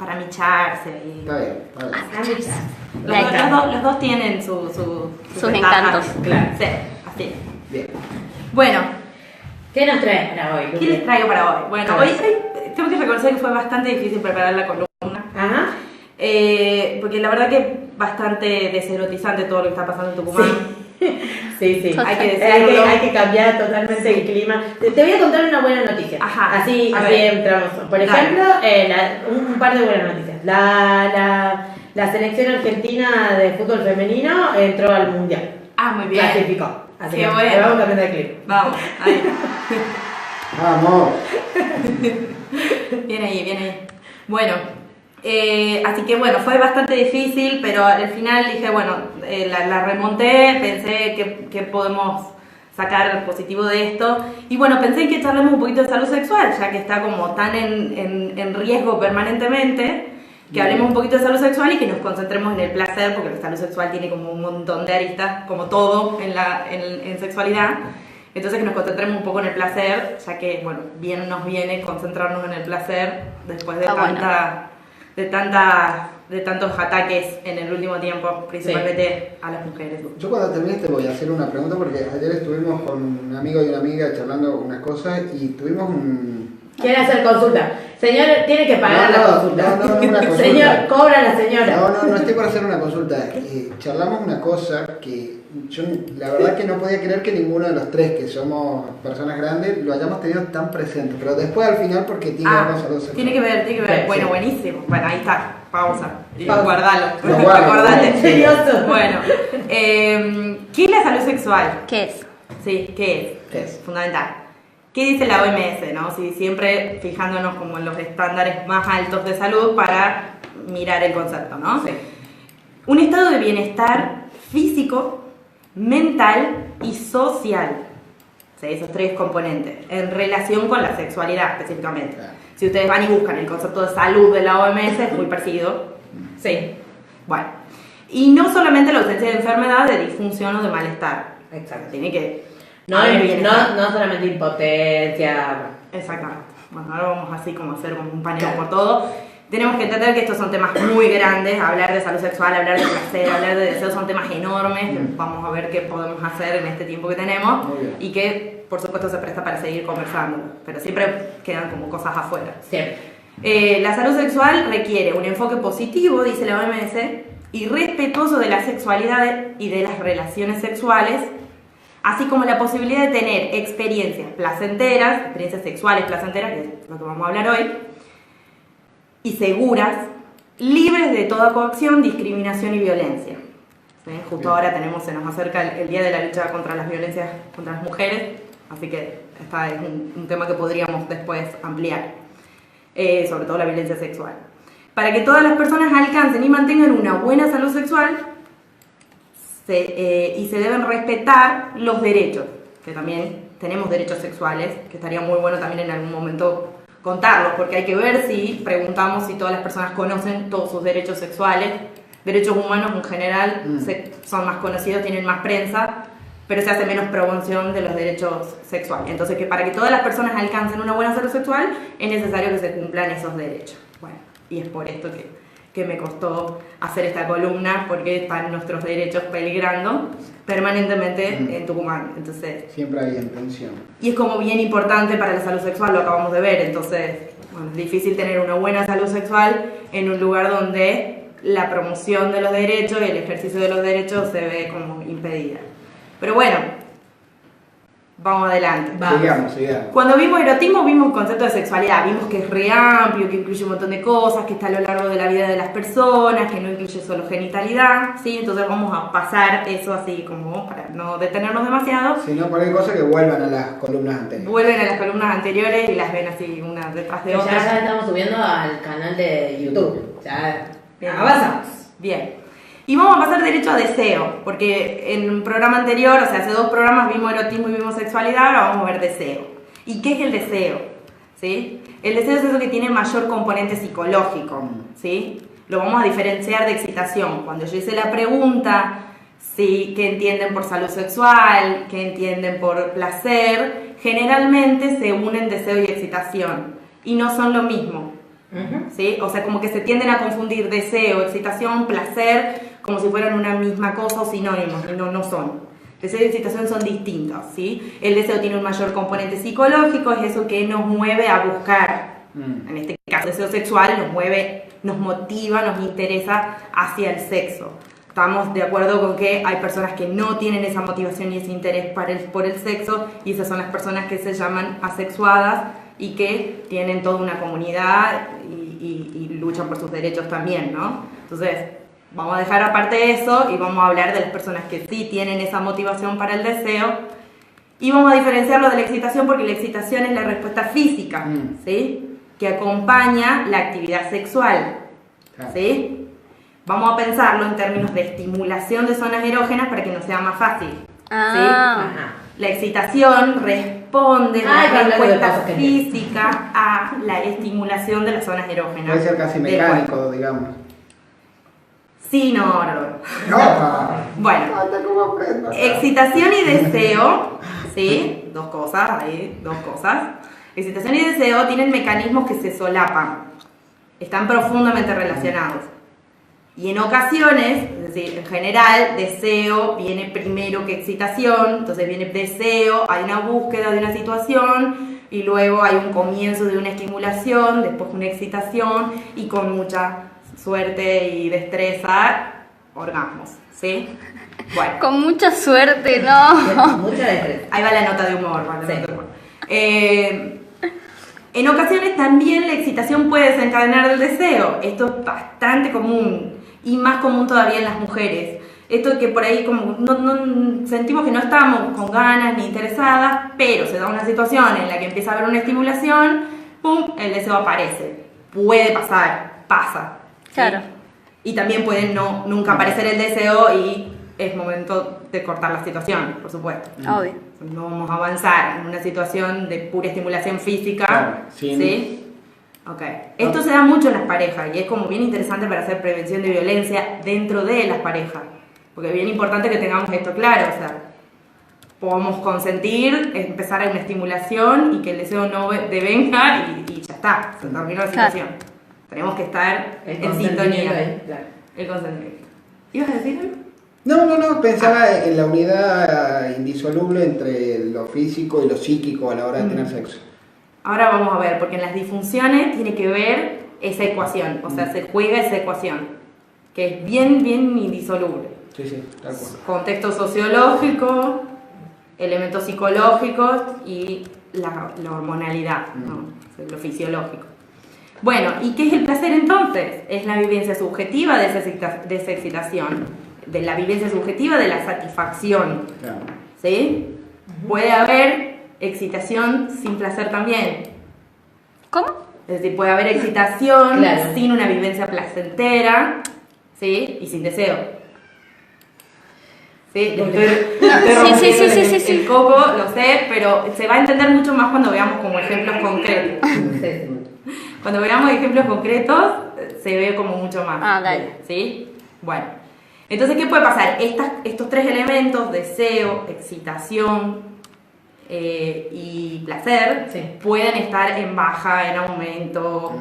para micharse. Y... Está bien, está bien. Los dos tienen sus encantos. Claro, sí, así. Bien. Bueno, ¿Qué nos traes para hoy, Lupe? ¿qué les traigo para hoy? Bueno, hoy tengo que reconocer que fue bastante difícil preparar la columna. Ajá. Porque la verdad que es bastante deserotizante todo lo que está pasando en Tucumán. Sí. Hay que decirlo. Hay que cambiar totalmente el clima. Te voy a contar una buena noticia. Ajá. Así A ver. entramos. Por ejemplo, un par de buenas noticias. La selección argentina de fútbol femenino entró al mundial. Ah, muy bien. Clasificó. Así Qué que bueno. vamos cambiando de clima. Vamos, ahí. Vamos. Bien ahí. Bueno, así que bueno, fue bastante difícil, pero al final dije, bueno, la remonté, pensé que podemos sacar positivo de esto. Y bueno, pensé que charlemos un poquito de salud sexual, ya que está como tan en riesgo permanentemente, que hablemos un poquito de salud sexual y que nos concentremos en el placer, porque la salud sexual tiene como un montón de aristas, como todo en sexualidad. Entonces que nos concentremos un poco en el placer, ya que, bueno, bien nos viene concentrarnos en el placer después de tantos ataques en el último tiempo, principalmente a las mujeres. Yo cuando termine te voy a hacer una pregunta porque ayer estuvimos con un amigo y una amiga charlando unas cosas y tuvimos un... Quiere hacer consulta. Señor, tiene que pagar la consulta. No, una consulta. Señor, cobra la señora. No estoy por hacer una consulta. Charlamos una cosa que yo la verdad que no podía creer que ninguno de los tres que somos personas grandes lo hayamos tenido tan presente, pero después al final porque tiene que ver con salud sexual. Tiene que ver. Bueno, buenísimo. Bueno, ahí está. Pausa. Y guardalo. Lo guardo. Acordate. Serioso. Bueno, ¿qué es la salud sexual? ¿Qué es? Sí, ¿qué es? ¿Qué es? Fundamental. ¿Qué dice la OMS, no? Si siempre fijándonos como en los estándares más altos de salud para mirar el concepto, ¿no? Sí. Un estado de bienestar físico, mental y social. ¿Sí? Esos tres componentes en relación con la sexualidad específicamente. Claro. Si ustedes van y buscan el concepto de salud de la OMS, es muy parecido. Sí. Bueno. Y no solamente la ausencia de enfermedad, de disfunción o de malestar. Exacto. Tiene que... No solamente impotencia. Exactamente. Bueno, ahora vamos así como a hacer como un paneo por todo. Tenemos que entender que estos son temas muy grandes. Hablar de salud sexual, hablar de placer, hablar de deseo son temas enormes. Vamos a ver qué podemos hacer en este tiempo que tenemos. Y que, por supuesto, se presta para seguir conversando. Pero siempre quedan como cosas afuera. Siempre. La salud sexual requiere un enfoque positivo, dice la OMS, y respetuoso de la sexualidad y de las relaciones sexuales, así como la posibilidad de tener experiencias placenteras, experiencias sexuales placenteras, que es lo que vamos a hablar hoy, y seguras, libres de toda coacción, discriminación y violencia. ¿Sí? Justo ahora se nos acerca el día de la lucha contra las violencias contra las mujeres, así que este es un tema que podríamos después ampliar, sobre todo la violencia sexual. Para que todas las personas alcancen y mantengan una buena salud sexual, y se deben respetar los derechos, que también tenemos derechos sexuales, que estaría muy bueno también en algún momento contarlos, porque hay que ver si preguntamos si todas las personas conocen todos sus derechos sexuales. Derechos humanos en general son más conocidos, tienen más prensa, pero se hace menos promoción de los derechos sexuales. Entonces, que para que todas las personas alcancen una buena salud sexual, es necesario que se cumplan esos derechos. Bueno, y es por esto que me costó hacer esta columna, porque están nuestros derechos peligrando permanentemente en Tucumán. Entonces, siempre hay intención. Y es como bien importante para la salud sexual, lo acabamos de ver. Entonces, bueno, es difícil tener una buena salud sexual en un lugar donde la promoción de los derechos y el ejercicio de los derechos se ve como impedida. Pero bueno, vamos adelante. Sigamos. Cuando vimos erotismo, vimos un concepto de sexualidad. Vimos que es re amplio, que incluye un montón de cosas, que está a lo largo de la vida de las personas, que no incluye solo genitalidad, ¿sí? Entonces vamos a pasar eso así como para no detenernos demasiado. Si no, cualquier cosa que vuelvan a las columnas anteriores. Vuelven a las columnas anteriores y las ven así una detrás de otra. Ya estamos subiendo al canal de YouTube. Ya Bien. avanzamos. Bien. Y vamos a pasar derecho a deseo, porque en un programa anterior, o sea, hace 2 programas vimos erotismo y vimos sexualidad, ahora vamos a ver deseo. ¿Y qué es el deseo? ¿Sí? El deseo es eso que tiene mayor componente psicológico, ¿sí? Lo vamos a diferenciar de excitación. Cuando yo hice la pregunta, ¿sí?, ¿qué entienden por salud sexual? ¿Qué entienden por placer? Generalmente se unen deseo y excitación, y no son lo mismo. ¿sí? O sea, como que se tienden a confundir deseo, excitación, placer, como si fueran una misma cosa o sinónimos, y no son. Deseo y excitación son distintos, ¿sí? El deseo tiene un mayor componente psicológico, es eso que nos mueve a buscar. En este caso, el deseo sexual nos mueve, nos motiva, nos interesa hacia el sexo. Estamos de acuerdo con que hay personas que no tienen esa motivación y ese interés por el sexo, y esas son las personas que se llaman asexuadas y que tienen toda una comunidad y luchan por sus derechos también, ¿no? Entonces, vamos a dejar aparte eso y vamos a hablar de las personas que sí tienen esa motivación para el deseo, y vamos a diferenciarlo de la excitación porque la excitación es la respuesta física, ¿sí? Que acompaña la actividad sexual, ¿sí? Vamos a pensarlo en términos de estimulación de zonas erógenas para que nos sea más fácil, ¿sí? La excitación responde a la respuesta física a la estimulación de las zonas erógenas. Puede ser casi mecánico, digamos. Sí, no. Bueno, ¿Cómo aprendo? excitación y deseo, ¿sí? Dos cosas. Excitación y deseo tienen mecanismos que se solapan, están profundamente relacionados. Y en ocasiones, es decir, en general, deseo viene primero que excitación, entonces viene deseo, hay una búsqueda de una situación, y luego hay un comienzo de una estimulación, después una excitación, y con mucha suerte y destreza, orgasmos, ¿sí? Bueno. Con mucha suerte, ¿no? Mucha destreza. Ahí va la nota de humor. En ocasiones también la excitación puede desencadenar el deseo. Esto es bastante común, y más común todavía en las mujeres. Esto que por ahí como no sentimos que no estamos con ganas ni interesadas, pero se da una situación en la que empieza a haber una estimulación, ¡pum!, el deseo aparece. Puede pasar, pasa. ¿Sí? Claro. Y también puede nunca aparecer el deseo y es momento de cortar la situación, por supuesto. Obvio. No vamos a avanzar en una situación de pura estimulación física, Claro, ¿sí? Ok. Esto se da mucho en las parejas y es como bien interesante para hacer prevención de violencia dentro de las parejas. Porque es bien importante que tengamos esto claro, o sea, podemos consentir, empezar a una estimulación y que el deseo no devenga y ya está, se terminó la situación. Tenemos que estar en sintonía. Ahí, claro. El consentimiento. ¿Ibas a decir algo? No, pensaba en la unidad indisoluble entre lo físico y lo psíquico a la hora de tener sexo. Ahora vamos a ver, porque en las disfunciones tiene que ver esa ecuación, o sea, se juega esa ecuación, que es bien indisoluble. Sí, tal cual. Contexto sociológico, elementos psicológicos y la hormonalidad, ¿no? O sea, lo fisiológico. Bueno, ¿y qué es el placer entonces? Es la vivencia subjetiva de esa excitación, de la vivencia subjetiva de la satisfacción, Claro. ¿sí? Puede haber excitación sin placer también. ¿Cómo? Es decir, puede haber excitación Claro. sin una vivencia placentera, ¿sí? Y sin deseo. ¿Sí? Le estoy rompiendo Sí. el coco, lo sé, pero se va a entender mucho más cuando veamos como ejemplos concretos. Cuando veamos ejemplos concretos, se ve como mucho más. Ah, dale. ¿Sí? Bueno. Entonces, ¿qué puede pasar? Estos tres elementos, deseo, excitación y placer, Sí. pueden estar en baja, en aumento,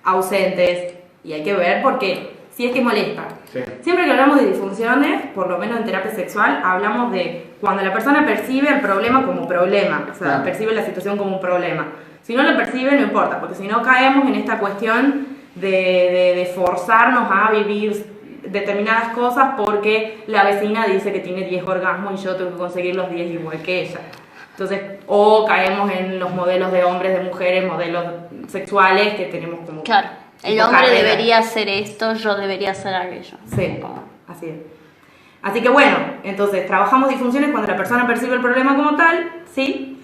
ausentes, y hay que ver por qué. Si es que molesta. Sí. Siempre que hablamos de disfunciones, por lo menos en terapia sexual, hablamos de cuando la persona percibe el problema como problema, o sea, Claro. percibe la situación como un problema. Si no lo percibe, no importa, porque si no caemos en esta cuestión de forzarnos a vivir determinadas cosas porque la vecina dice que tiene 10 orgasmos y yo tengo que conseguir los 10 igual que ella. Entonces, o caemos en los modelos de hombres, de mujeres, modelos sexuales que tenemos como... Claro. El tipo hombre carrera. debería hacer esto, yo debería hacer aquello. Sí, así es. Así que bueno, entonces trabajamos disfunciones cuando la persona percibe el problema como tal, ¿sí?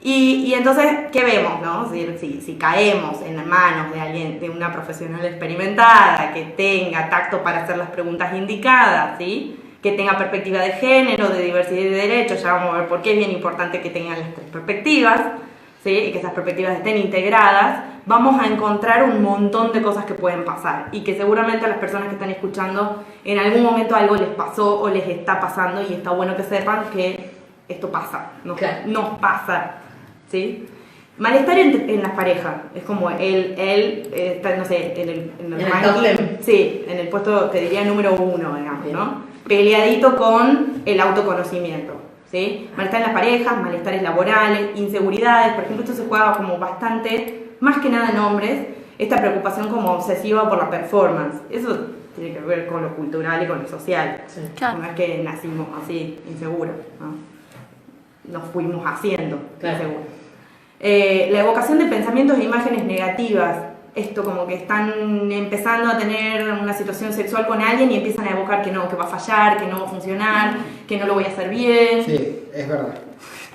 Y entonces, ¿qué vemos, no? Si caemos en las manos de alguien, de una profesional experimentada, que tenga tacto para hacer las preguntas indicadas, ¿sí? Que tenga perspectiva de género, de diversidad y de derechos, ya vamos a ver por qué es bien importante que tengan las tres perspectivas, ¿sí? Y que esas perspectivas estén integradas, vamos a encontrar un montón de cosas que pueden pasar y que seguramente a las personas que están escuchando en algún momento algo les pasó o les está pasando, y está bueno que sepan que esto pasa, Claro. nos pasa, ¿sí? Malestar en las parejas. Es como él está, no sé, en el top ranking. 10. Sí, en el puesto, te diría, número 1, digamos, ¿no? Peleadito con el autoconocimiento, ¿sí? Malestar en las parejas, malestares laborales, inseguridades. Por ejemplo, esto se juega como bastante, más que nada en hombres, esta preocupación como obsesiva por la performance. Eso tiene que ver con lo cultural y con lo social. Sí. Claro. No es que nacimos así, inseguros, ¿no? Nos fuimos haciendo Claro. inseguros. La evocación de pensamientos e imágenes negativas. Esto como que están empezando a tener una situación sexual con alguien y empiezan a evocar que no, que va a fallar, que no va a funcionar, que no lo voy a hacer bien. Sí, es verdad.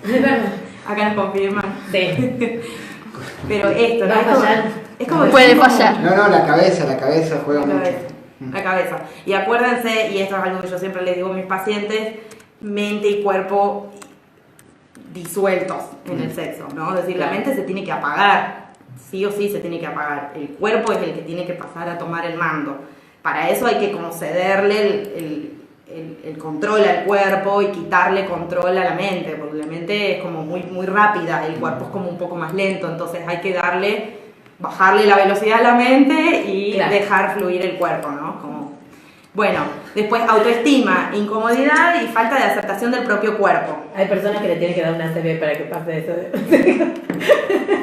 Es verdad. Acá nos confirman. Sí. Pero esto, ¿no? Va a fallar. Es como que Puede son como- fallar. No, la cabeza juega La mucho. cabeza, la cabeza. Y acuérdense, y esto es algo que yo siempre les digo a mis pacientes, mente y cuerpo disueltos en el sexo, ¿no? Es decir, la mente se tiene que apagar, sí o sí se tiene que apagar. El cuerpo es el que tiene que pasar a tomar el mando. Para eso hay que como cederle el control al cuerpo y quitarle control a la mente, porque la mente es como muy rápida, el cuerpo es como un poco más lento, entonces hay que bajarle la velocidad a la mente y Claro. dejar fluir el cuerpo, ¿no? Bueno, después autoestima, incomodidad y falta de aceptación del propio cuerpo. Hay personas que le tienen que dar una CB para que pase eso.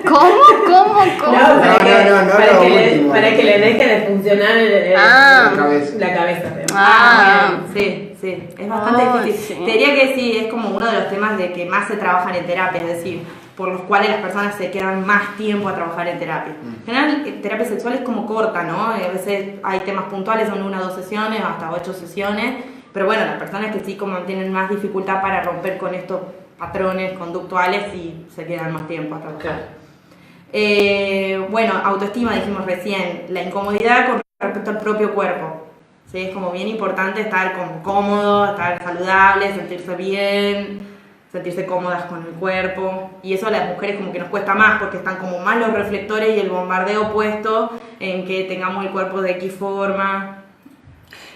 ¿Cómo? No, para que le deje de funcionar Ah. La cabeza. Sí, es bastante Ay, difícil. sí. Te diría que sí, es como uno de los temas de que más se trabajan en terapia, es decir, por los cuales las personas se quedan más tiempo a trabajar en terapia. En general, terapia sexual es como corta, ¿no? A veces hay temas puntuales, son 1 o 2 sesiones, hasta 8 sesiones, pero bueno, las personas que sí como tienen más dificultad para romper con estos patrones conductuales sí se quedan más tiempo a trabajar. Bueno, autoestima dijimos recién, la incomodidad con respecto al propio cuerpo. ¿Sí? Es como bien importante estar como cómodo, estar saludable, sentirse bien, sentirse cómodas con el cuerpo. Y eso a las mujeres como que nos cuesta más porque están como más los reflectores y el bombardeo puesto en que tengamos el cuerpo de X forma.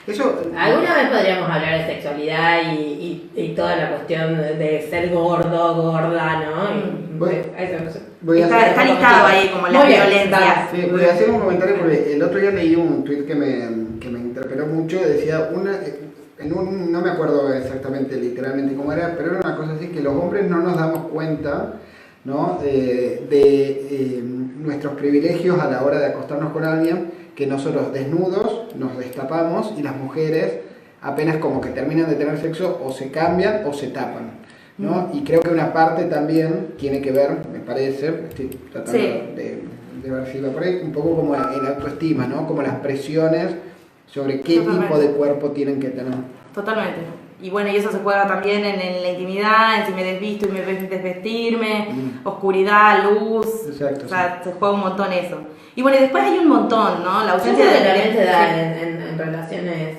Eso, Alguna vez podríamos hablar de sexualidad y toda la cuestión de ser gordo, gorda, ¿no? Bueno. Eso. voy a Está hacer- listado ahí como la Muy bien, violencia. dale. Sí, voy a hacer un comentario porque el otro día leí un tweet que me interpeló mucho. Decía, no me acuerdo exactamente literalmente cómo era, pero era una cosa así, que los hombres no nos damos cuenta, ¿no? de nuestros privilegios a la hora de acostarnos con alguien, que nosotros desnudos nos destapamos y las mujeres apenas como que terminan de tener sexo o se cambian o se tapan, ¿no? Y creo que una parte también tiene que ver, me parece, estoy tratando Sí. de ver si va por ahí, un poco como el autoestima, ¿no? Como las presiones sobre qué Totalmente. tipo de cuerpo tienen que tener. Totalmente. Y bueno, y eso se juega también en la intimidad, en si me desvisto y me ves desvestirme, oscuridad, luz. Exacto, O sea, se juega un montón eso. Y bueno, y después hay un montón, ¿no? La Yo ausencia creo de... que también se da sí. en relaciones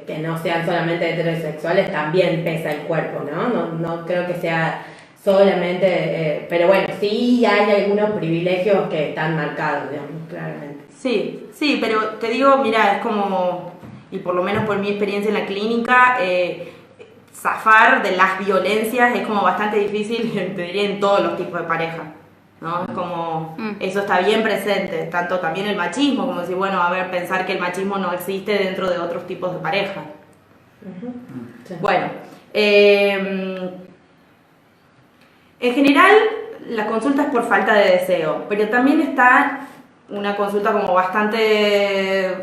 que no sean solamente heterosexuales, también pesa el cuerpo, ¿no? No creo que sea solamente... pero bueno, sí hay algunos privilegios que están marcados, digamos, claramente. Sí, pero te digo, mira, es como, y por lo menos por mi experiencia en la clínica, zafar de las violencias es como bastante difícil, te diría, en todos los tipos de pareja, ¿no? Es como, eso está bien presente, tanto también el machismo, como decir, bueno, a ver, pensar que el machismo no existe dentro de otros tipos de pareja. Sí. Bueno, en general la consulta es por falta de deseo, pero también está una consulta como bastante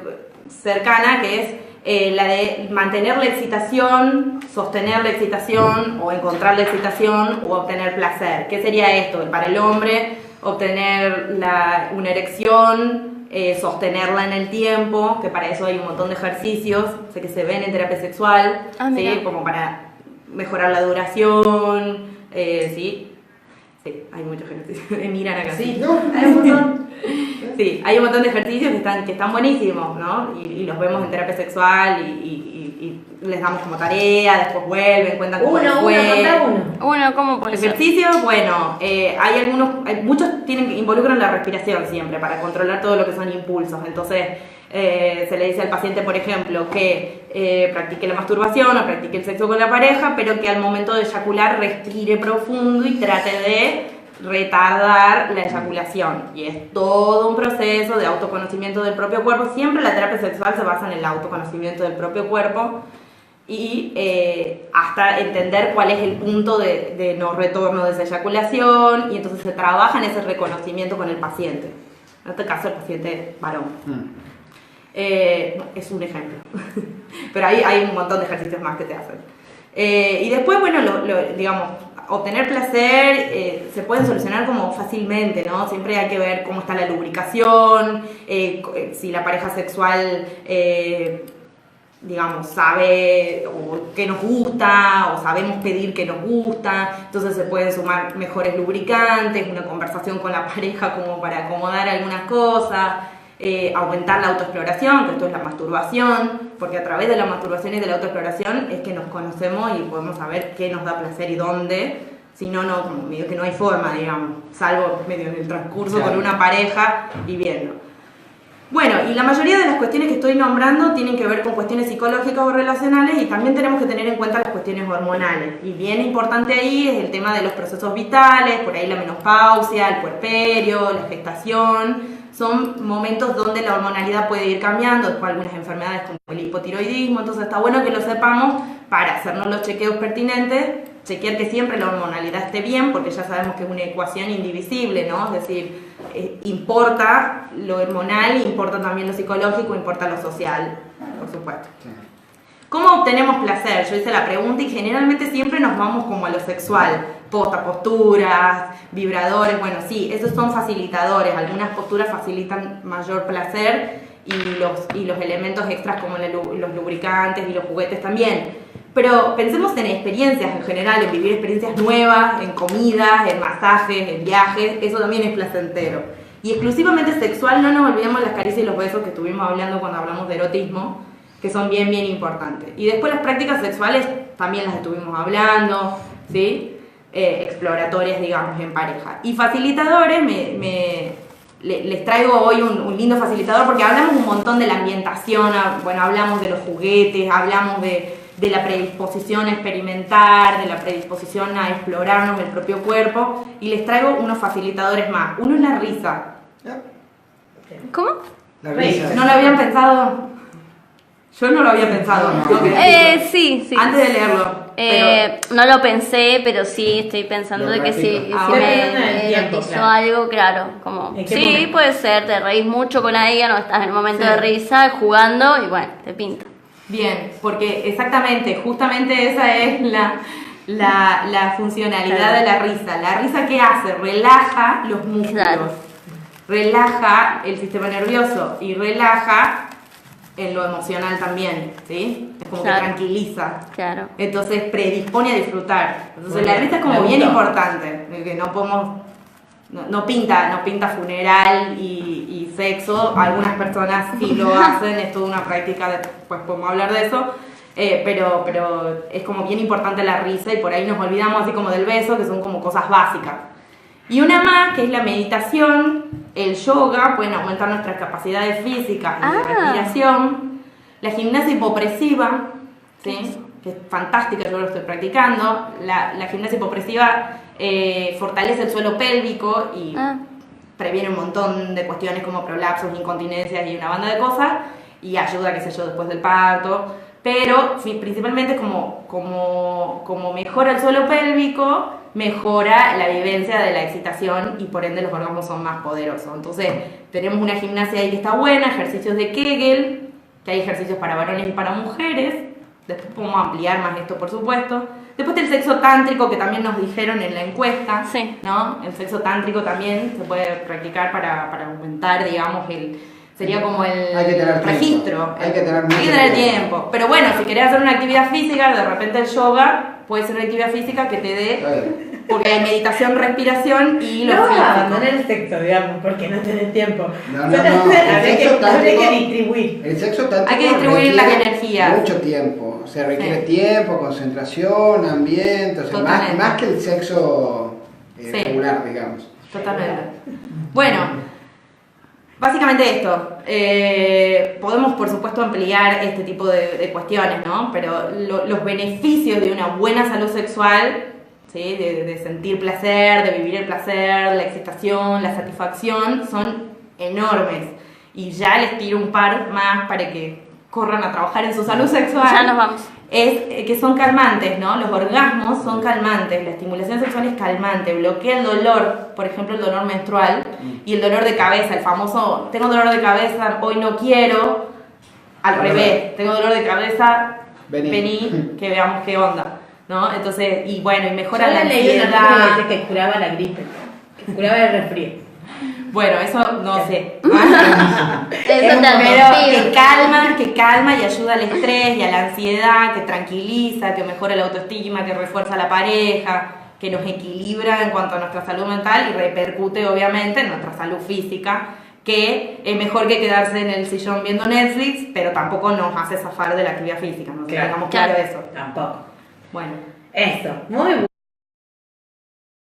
cercana, que es la de mantener la excitación, sostener la excitación o encontrar la excitación o obtener placer. ¿Qué sería esto? Para el hombre, obtener una erección, sostenerla en el tiempo, que para eso hay un montón de ejercicios, sé que se ven en terapia sexual, Ah, ¿sí? mira. Como para mejorar la duración, ¿sí? Sí, hay muchos ejercicios. Miran acá. Sí, No. hay un montón. Sí, hay un montón de ejercicios que están buenísimos, ¿no? Y los vemos en terapia sexual y les damos como tarea, después vuelven, cuentan cómo les Uno, fue. contra uno. Uno, ¿cómo puede ser? Ejercicios, bueno, muchos involucran la respiración siempre para controlar todo lo que son impulsos. Entonces, se le dice al paciente, por ejemplo, que practique la masturbación o practique el sexo con la pareja, pero que al momento de eyacular respire profundo y trate de retardar la eyaculación. Y es todo un proceso de autoconocimiento del propio cuerpo. Siempre la terapia sexual se basa en el autoconocimiento del propio cuerpo y hasta entender cuál es el punto de no retorno de esa eyaculación, y entonces se trabaja en ese reconocimiento con el paciente. En este caso el paciente varón. Es un ejemplo. Pero hay un montón de ejercicios más que te hacen. Y después, bueno, digamos, obtener placer se pueden solucionar como fácilmente, ¿no? Siempre hay que ver cómo está la lubricación, si la pareja sexual, digamos, sabe o qué nos gusta, o sabemos pedir qué nos gusta. Entonces se pueden sumar mejores lubricantes, una conversación con la pareja como para acomodar algunas cosas. Aumentar la autoexploración, que esto es la masturbación, porque a través de la masturbación y de la autoexploración es que nos conocemos y podemos saber qué nos da placer y dónde. Si no, como medio que no hay forma, digamos, salvo medio en el transcurso con una pareja viviendo. Bueno, y la mayoría de las cuestiones que estoy nombrando tienen que ver con cuestiones psicológicas o relacionales, y también tenemos que tener en cuenta las cuestiones hormonales. Y bien importante ahí es el tema de los procesos vitales, por ahí la menopausia, el puerperio, la gestación. Son momentos donde la hormonalidad puede ir cambiando, después algunas enfermedades como el hipotiroidismo, entonces está bueno que lo sepamos para hacernos los chequeos pertinentes, chequear que siempre la hormonalidad esté bien, porque ya sabemos que es una ecuación indivisible, ¿no? Es decir, importa lo hormonal, importa también lo psicológico, importa lo social, por supuesto. ¿Cómo obtenemos placer? Yo hice la pregunta y generalmente siempre nos vamos como a lo sexual. Posturas, vibradores, bueno, sí, esos son facilitadores. Algunas posturas facilitan mayor placer y los elementos extras como los lubricantes y los juguetes también. Pero pensemos en experiencias en general, en vivir experiencias nuevas, en comidas, en masajes, en viajes, eso también es placentero. Y exclusivamente sexual, no nos olvidemos las caricias y los besos que estuvimos hablando cuando hablamos de erotismo, que son bien importantes. Y después las prácticas sexuales también las estuvimos hablando, ¿sí? Exploratorias, digamos, en pareja. Y facilitadores, les traigo hoy un lindo facilitador, porque hablamos un montón de la ambientación, bueno, hablamos de los juguetes, hablamos de la predisposición a experimentar, de la predisposición a explorarnos el propio cuerpo, y les traigo unos facilitadores más. Uno es la risa. ¿Cómo? La risa. ¿No lo habían pensado? Yo no lo había pensado. tengo que decirlo. Sí. Antes de leerlo. No lo pensé, pero sí estoy pensando Lo de que si Ah, me depende del tiempo, erotizó claro. algo, claro, como ¿En qué sí, momento? puede ser, te reís mucho con alguien o estás en un momento Sí. de risa jugando y bueno, te pinta. Bien, porque exactamente, justamente esa es la funcionalidad Claro. de la risa. ¿La risa qué hace? Relaja los músculos, Claro. relaja el sistema nervioso y relaja en lo emocional también, ¿sí? Es como Claro. que tranquiliza. Claro. Entonces predispone a disfrutar. Entonces Muy la bien, risa es como me bien gustó. importante, de que no podemos, no pinta funeral y sexo. Algunas personas sí lo hacen, es toda una práctica, después podemos hablar de eso, pero es como bien importante la risa, y por ahí nos olvidamos así como del beso, que son como cosas básicas. Y una más, que es la meditación, el yoga, pueden aumentar nuestras capacidades físicas y de respiración. La gimnasia hipopresiva, ¿sí? Que es fantástica, yo lo estoy practicando. La gimnasia hipopresiva fortalece el suelo pélvico y previene un montón de cuestiones como prolapsos, incontinencias y una banda de cosas, y ayuda, qué sé yo, después del parto. Pero principalmente como mejora el suelo pélvico, mejora la vivencia de la excitación y por ende los orgasmos son más poderosos. Entonces tenemos una gimnasia ahí que está buena, ejercicios de Kegel, que hay ejercicios para varones y para mujeres. Después podemos ampliar más esto, por supuesto. Después del sexo tántrico, que también nos dijeron en la encuesta, Sí. ¿no? El sexo tántrico también se puede practicar para aumentar, digamos, sería como el Hay que tener registro. tiempo. Hay que tener mucho tiempo. tiempo. Pero bueno, si querés hacer una actividad física, de repente el yoga puede ser una actividad física que te Está dé, bien. porque hay meditación, respiración y lo No físico. abandonar el sexo, digamos, porque no tenés tiempo. No, Habría el sexo que tántrico- distribuir. El sexo tántrico Hay que distribuir las requiere energías. mucho tiempo, o sea, requiere Sí. tiempo, concentración, ambiente, o sea, Totalmente. más que el sexo Sí. regular, digamos. Totalmente. Bueno, básicamente esto. Podemos, por supuesto, ampliar este tipo de cuestiones, ¿no? Pero los beneficios de una buena salud sexual ¿sí? De sentir placer, de vivir el placer, la excitación, la satisfacción, son enormes. Y ya les tiro un par más para que corran a trabajar en su salud sexual. Ya nos vamos. Es que son calmantes, ¿no? Los orgasmos son calmantes, la estimulación sexual es calmante, bloquea el dolor, por ejemplo el dolor menstrual y el dolor de cabeza, el famoso, tengo dolor de cabeza, hoy no quiero, al revés, tengo dolor de cabeza, vení, que veamos qué onda, ¿no? Entonces, y bueno, y mejora la ansiedad. Que curaba la gripe, que curaba el resfrío. Bueno, eso no sé. Eso Pero que calma y ayuda al estrés y a la ansiedad, que tranquiliza, que mejora la autoestima, que refuerza a la pareja, que nos equilibra en cuanto a nuestra salud mental y repercute obviamente en nuestra salud física, que es mejor que quedarse en el sillón viendo Netflix, pero tampoco nos hace zafar de la actividad física, no Claro. tengamos claro eso. Tampoco. Bueno. Eso, muy